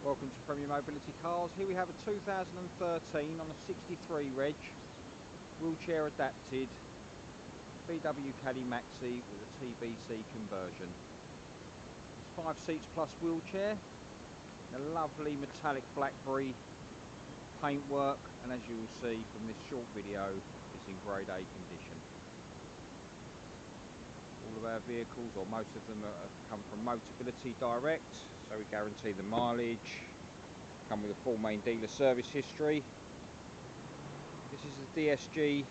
Welcome to Premier Mobility Cars. Here we have a 2013 on a 63 reg, wheelchair adapted VW Caddy Maxi with a TBC conversion. It's 5 seats plus wheelchair, a lovely metallic blackberry paintwork, and as you will see from this short video, it's in grade A condition. All of our vehicles, or most of them, have come from Motability Direct, so we guarantee the mileage. Come with a full main dealer service history. This is the DSG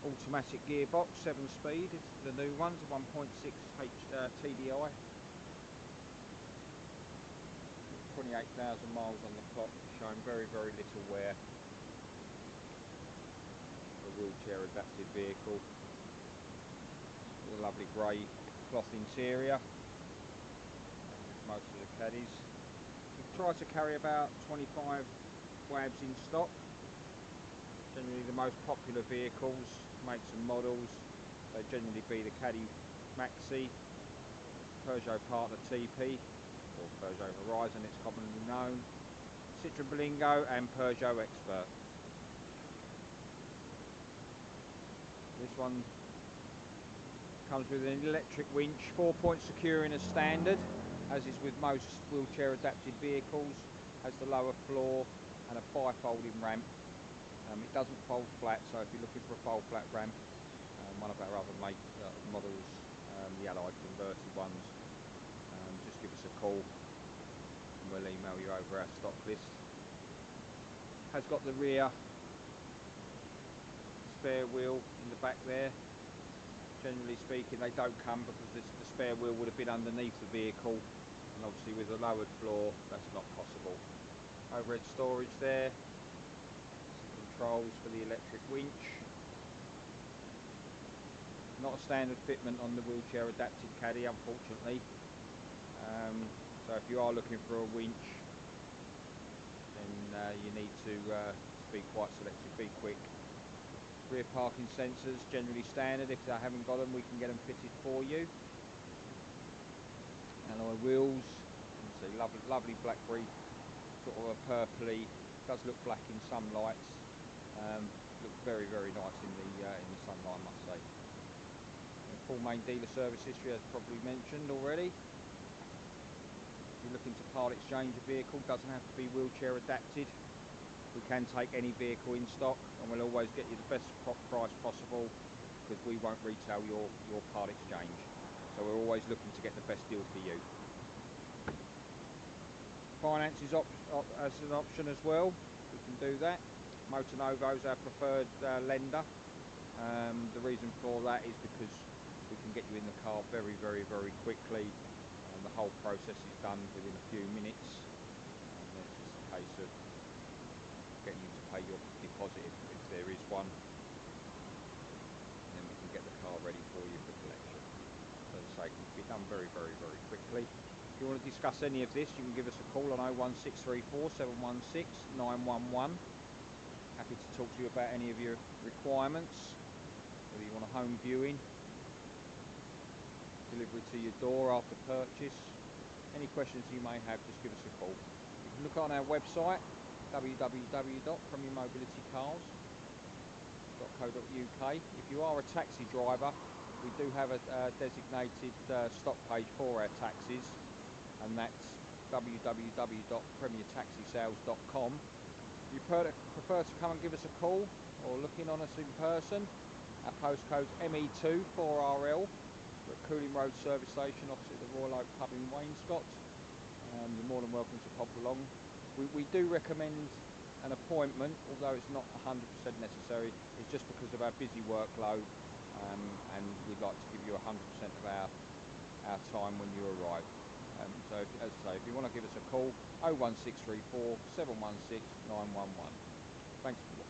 automatic gearbox, 7-speed. It's the new ones, 1.6 TDI. 28,000 miles on the clock, showing very little wear. A wheelchair adapted vehicle. With a lovely grey cloth interior. Most of the Caddies. We try to carry about 25 WABs in stock. Generally the most popular vehicles, makes and models, they generally be the Caddy Maxi, Peugeot Partner TP, or Peugeot Horizon it's commonly known, Citroën Berlingo and Peugeot Expert. This one comes with an electric winch, 4-point securing as standard, as is with most wheelchair adapted vehicles. Has the lower floor and a bi-folding ramp. It doesn't fold flat, so if you're looking for a fold flat ramp, one of our other models, the Allied converted ones, just give us a call and we'll email you over our stock list. Has got the rear spare wheel in the back there. Generally speaking, they don't come because the spare wheel would have been underneath the vehicle, and obviously with a lowered floor that's not possible. Overhead storage there, some controls for the electric winch. Not a standard fitment on the wheelchair adapted Caddy, unfortunately, so if you are looking for a winch, then you need to be quite selective, be quick. Rear parking sensors, generally standard. If they haven't got them, we can get them fitted for you. Alloy wheels, you can see lovely blackberry, sort of a purpley, does look black in some lights, look very nice in the sunlight, I must say. And full main dealer service history, as probably mentioned already. If you're looking to part exchange a vehicle, doesn't have to be wheelchair adapted. We can take any vehicle in stock, and we'll always get you the best price possible, because we won't retail your part exchange. So we're always looking to get the best deal for you. Finance is as an option as well. We can do that. Motor Novo is our preferred lender. The reason for that is because we can get you in the car very quickly, and the whole process is done within a few minutes. And it's just a case of getting you to pay your deposit if there is one, and then we can get the car ready for you for collection. So as I say, it can be done very quickly. If you want to discuss any of this, you can give us a call on 01634 716 911. Happy to talk to you about any of your requirements, whether you want a home viewing, delivery to your door after purchase. Any questions you may have, just give us a call. You can look on our website, www.premiermobilitycars.co.uk. If you are a taxi driver, we do have a designated stock page for our taxis, and that's www.premiertaxisales.com. If you prefer to come and give us a call or look in on us in person, our postcode's ME2 4RL. We're at Cooling Road Service Station opposite the Royal Oak Pub in Wainscott. You're more than welcome to pop along. We do recommend an appointment, although it's not 100% necessary. It's just because of our busy workload, and we'd like to give you 100% of our time when you arrive. So as I say, if you want to give us a call, 01634 716 911. Thanks for watching.